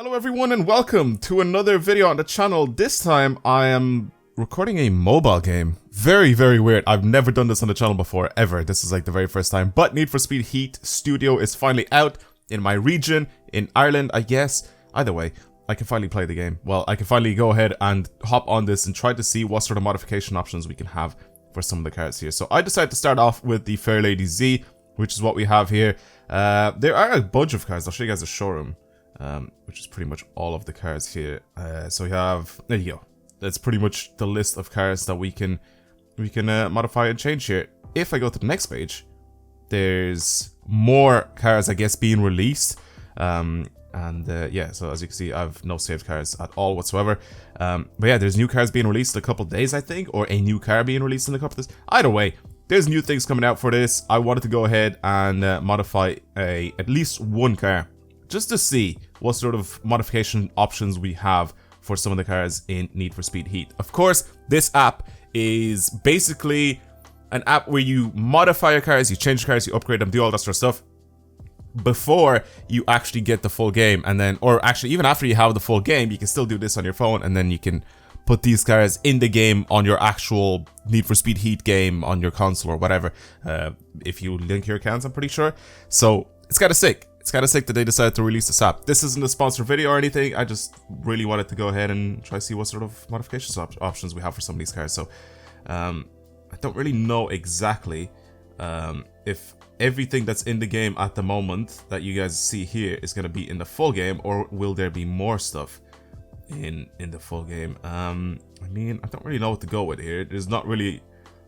Hello everyone and welcome to another video on the channel. This time I am recording a mobile game. Very weird. I've never done this on the channel before, ever. This is like the very first time. But Need for Speed Heat Studio is finally out in my region, in Ireland, I guess. Either way, I can finally play the game. Well, I can finally go ahead and hop on this and try to see what sort of modification options we can have for some of the cars here. So I decided to start off with the Fairlady Z, which is what we have here. There are a bunch of cars. I'll show you guys the showroom. Which is pretty much all of the cars here. So we have, there you go. That's pretty much the list of cars that we can modify and change here. If I go to the next page, there's more cars, I guess, being released. Yeah, so as you can see, I have no saved cars at all whatsoever. But yeah, there's new cars being released in a couple of days, I think, or a new car being released in a couple of days. Either way, there's new things coming out for this. I wanted to go ahead and modify at least one car, just to see what sort of modification options we have for some of the cars in Need for Speed Heat. Of course, this app is basically an app where you modify your cars, you change cars, you upgrade them, do all that sort of stuff before you actually get the full game. And then, or actually even after you have the full game, you can still do this on your phone, and then you can put these cars in the game on your actual Need for Speed Heat game on your console or whatever, if you link your accounts, I'm pretty sure. So it's kind of sick. It's kind of sick that they decided to release this app. This isn't a sponsored video or anything. I just really wanted to go ahead and try to see what sort of modifications options we have for some of these cars. So I don't really know exactly if everything that's in the game at the moment that you guys see here is going to be in the full game, or will there be more stuff in the full game. I mean, I don't really know what to go with here. There's not really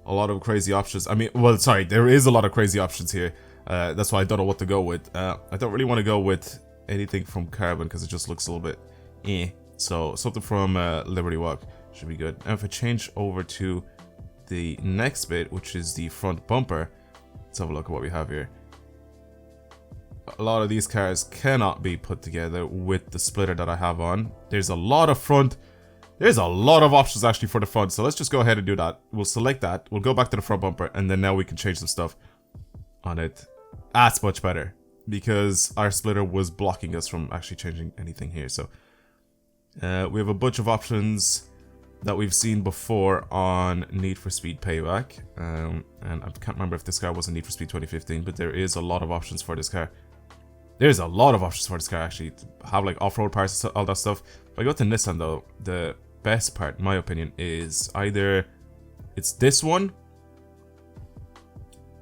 a lot of crazy options. I mean, well, sorry, there is a lot of crazy options here. That's why I don't know what to go with. I don't really want to go with anything from Carbon because it just looks a little bit So something from Liberty Walk should be good. And if I change over to the next bit, which is the front bumper, let's have a look at what we have here. A lot of these cars cannot be put together with the splitter that I have on. There's a lot of options actually for the front. So let's just go ahead and do that. We'll select that. We'll go back to the front bumper, and then now we can change some stuff on it. That's much better, because our splitter was blocking us from actually changing anything here. So we have a bunch of options that we've seen before on Need for Speed Payback, and I can't remember if this car was in Need for Speed 2015, but there is a lot of options for this car. There's a lot of options for this car actually, to have like off-road parts and all that stuff. If I go to Nissan though, the best part in my opinion is either it's this one.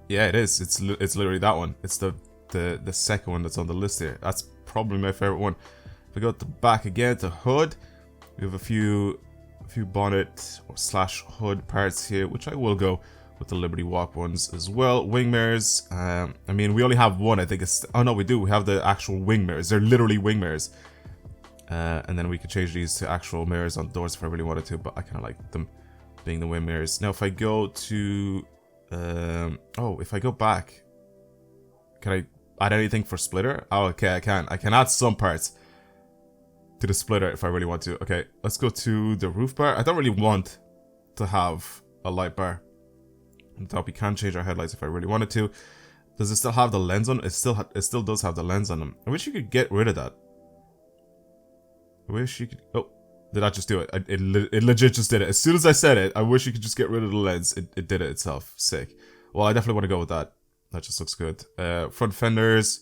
Yeah, it is. It's literally that one. It's the second one that's on the list here. That's probably my favorite one. If we go to the back again, to hood, we have a few bonnet or slash hood parts here, which I will go with the Liberty Walk ones as well. Wing mirrors. I mean, we only have one. I think it's. Oh no, we do. We have the actual wing mirrors. They're literally wing mirrors. And then we could change these to actual mirrors on doors if I really wanted to, but I kind of like them being the wing mirrors. Now, if I go to if I go back, can I add anything for splitter? Oh, okay, I can add some parts to the splitter if I really want to. Okay, let's go to the roof bar. I don't really want to have a light bar on top. We can change our headlights if I really wanted to. Does it still have the lens on? It still does have the lens on them. I wish you could get rid of that. I wish you could. Oh, did I just do it? It legit just did it. As soon as I said it, I wish you could just get rid of the lens. It did it itself. Sick. Well, I definitely want to go with that. That just looks good. Front fenders.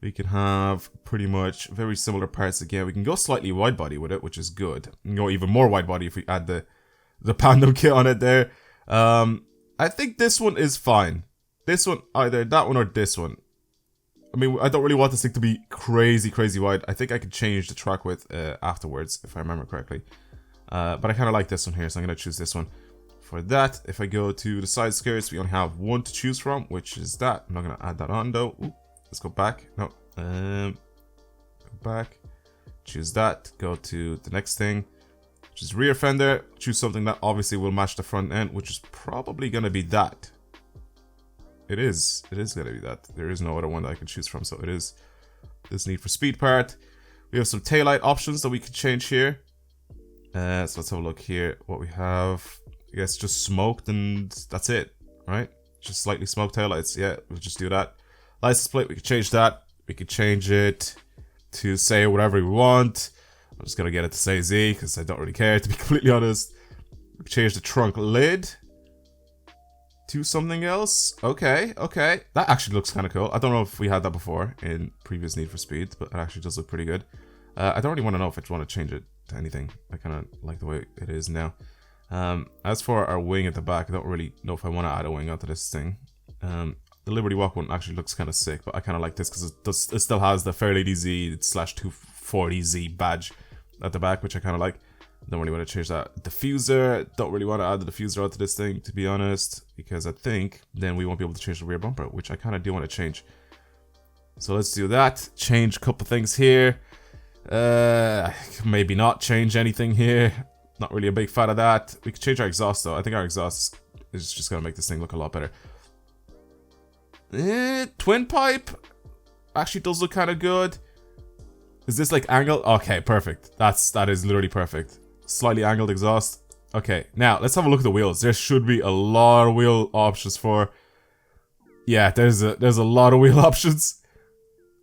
We can have pretty much very similar parts again. We can go slightly wide body with it, which is good. We can go even more wide body if we add the Pandem kit on it there. I think this one is fine. This one, either that one or this one. I mean, I don't really want this thing to be crazy wide. I think I could change the track width afterwards, if I remember correctly. But I kind of like this one here, so I'm going to choose this one. For that, if I go to the side skirts, we only have one to choose from, which is that. I'm not going to add that on, though. Ooh, let's go back. No. Go back. Choose that. Go to the next thing, which is rear fender. Choose something that obviously will match the front end, which is probably going to be that. It is going to be that. There is no other one that I can choose from, so it is this Need for Speed part. We have some taillight options that we can change here. So let's have a look here. What we have, I guess just smoked, and that's it, right? Just slightly smoked taillights. Yeah, we'll just do that. License plate, we can change that. We could change it to say whatever we want. I'm just gonna get it to say Z because I don't really care, to be completely honest. Change the trunk lid to something else. Okay, okay. That actually looks kind of cool. I don't know if we had that before in previous Need for Speed, but it actually does look pretty good. I don't really want to know if I want to change it to anything. I kind of like the way it is now. As for our wing at the back, I don't really know if I want to add a wing onto this thing. The Liberty Walk one actually looks kind of sick, but I kind of like this because it still has the Fairlady Z /240Z badge at the back, which I kind of like. Don't really want to change that. Diffuser, don't really want to add the diffuser onto this thing, to be honest, because I think then we won't be able to change the rear bumper, which I kind of do want to change. So let's do that. Change a couple things here. Maybe not change anything here. Not really a big fan of that. We could change our exhaust though. I think our exhaust is just gonna make this thing look a lot better. Twin pipe actually does look kind of good. Is this like angled? Okay, perfect. That is literally perfect. Slightly angled exhaust. Okay, now let's have a look at the wheels. There should be a lot of wheel options for. Yeah, there's a lot of wheel options.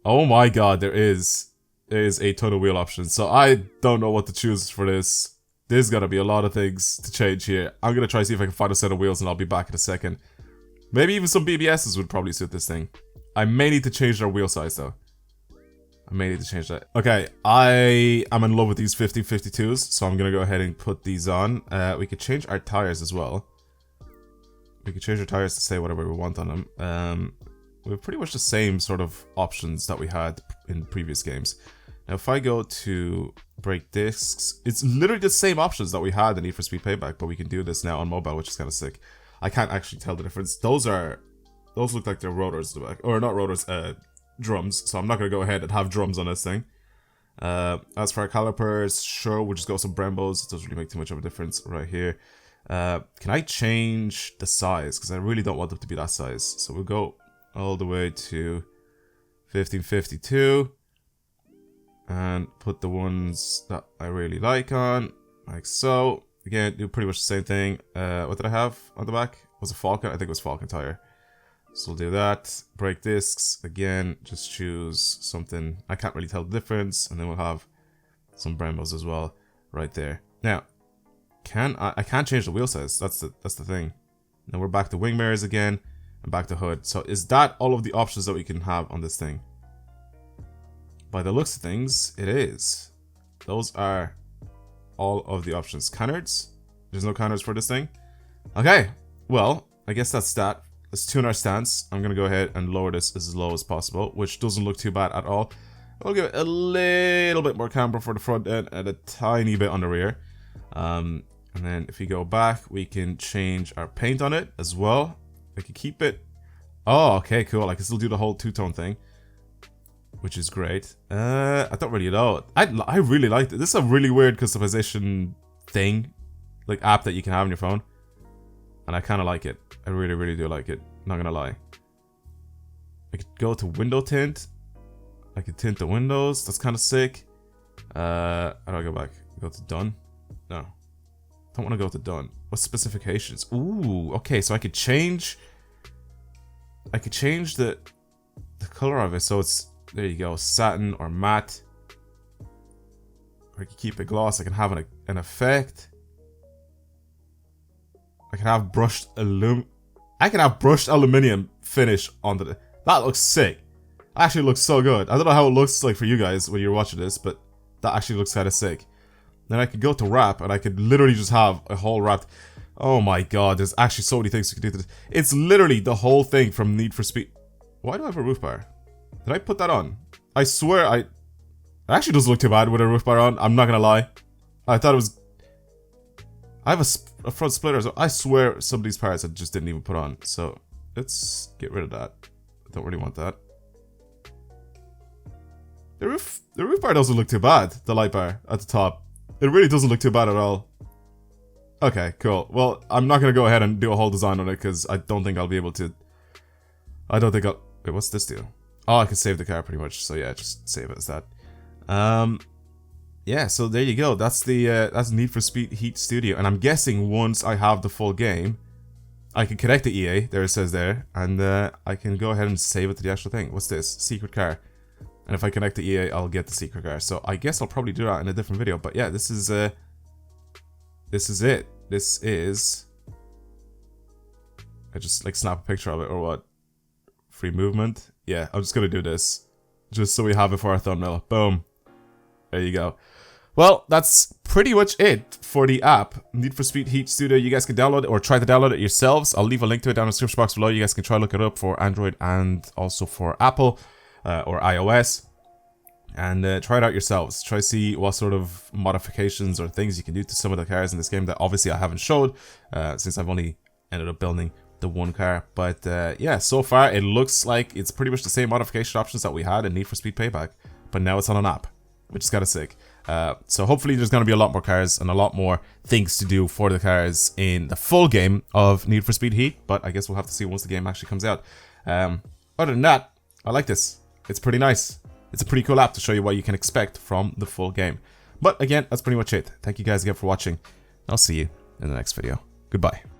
Oh my god, there is a ton of wheel options. So I don't know what to choose for this. There's gotta be a lot of things to change here. I'm gonna try to see if I can find a set of wheels, and I'll be back in a second. Maybe even some BBSs would probably suit this thing. I may need to change their wheel size though. I may need to change that. Okay, I am in love with these 50/52s, so I'm gonna go ahead and put these on. We could change our tires as well. We could change our tires to say whatever we want on them. We have pretty much the same sort of options that we had in previous games. Now, if I go to brake discs, it's literally the same options that we had in Need for Speed Payback, but we can do this now on mobile, which is kind of sick. I can't actually tell the difference. Those look like they're rotors at the back, or not rotors, drums. So I'm not gonna go ahead and have drums on this thing. As for our calipers, sure, we'll just go with some Brembos. It doesn't really make too much of a difference right here. Can I change the size? Because I really don't want them to be that size. So we'll go all the way to 1552 and put the ones that I really like on, like so. Again, do pretty much the same thing. What did I have on the back? Was it Falcon? I think it was Falcon tire. So we'll do that. Brake discs, again, just choose something. I can't really tell the difference. And then we'll have some Brembos as well right there. Now, I can't change the wheel size. That's the thing. Now we're back to wing mirrors again and back to hood. So is that all of the options that we can have on this thing? By the looks of things, it is. Those are all of the options. Canards? There's no canards for this thing? Okay, well, I guess that's that. Let's tune our stance. I'm going to go ahead and lower this as low as possible, which doesn't look too bad at all. I'll give it a little bit more camber for the front end and a tiny bit on the rear. And then if we go back, we can change our paint on it as well. We can keep it. Oh, okay, cool. I can still do the whole two-tone thing, which is great. I don't really know. I really like it. This is a really weird customization thing, like app that you can have on your phone. And I kind of like it. I really, really do like it. Not gonna lie. I could go to window tint. I could tint the windows. That's kind of sick. How do I go back? Go to done? No. Don't want to go to done. What specifications? Ooh, okay. So I could change. I could change the color of it. So it's, there you go, satin or matte. Or I could keep it gloss. I can have an effect. I can have brushed aluminum finish on the. That looks sick. Actually looks so good. I don't know how it looks like for you guys when you're watching this, but that actually looks kind of sick. Then I could go to wrap, and I could literally just have a whole wrapped. Oh my god, there's actually so many things you can do to this. It's literally the whole thing from Need for Speed. Why do I have a roof bar? Did I put that on? I swear it actually doesn't look too bad with a roof bar on. I'm not gonna lie. I thought it was. I have a front splitter, so I swear some of these parts I just didn't even put on. So let's get rid of that. I don't really want that. The roof bar doesn't look too bad. The light bar at the top. It really doesn't look too bad at all. Okay, cool. Well, I'm not gonna go ahead and do a whole design on it because I don't think I'll be able to. I don't think I'll. Wait, what's this do? Oh, I can save the car pretty much. So yeah, just save it as that. Yeah, so there you go. That's that's Need for Speed Heat Studio, and I'm guessing once I have the full game, I can connect to EA. There it says there, and I can go ahead and save it to the actual thing. What's this? Secret car. And if I connect to EA, I'll get the secret car. So I guess I'll probably do that in a different video. But yeah, this is it. This is... I just like snap a picture of it or what? Free movement? Yeah, I'm just gonna do this. Just so we have it for our thumbnail. Boom. There you go. Well, that's pretty much it for the app, Need for Speed Heat Studio. You guys can download it or try to download it yourselves. I'll leave a link to it down in the description box below. You guys can try to look it up for Android and also for Apple or iOS. And try it out yourselves. Try to see what sort of modifications or things you can do to some of the cars in this game that obviously I haven't showed since I've only ended up building the one car. But yeah, so far it looks like it's pretty much the same modification options that we had in Need for Speed Payback. But now it's on an app, which is kind of sick. So hopefully there's going to be a lot more cars and a lot more things to do for the cars in the full game of Need for Speed Heat. But I guess we'll have to see once the game actually comes out. Other than that, I like this. It's pretty nice. It's a pretty cool app to show you what you can expect from the full game. But again, that's pretty much it. Thank you guys again for watching. I'll see you in the next video. Goodbye.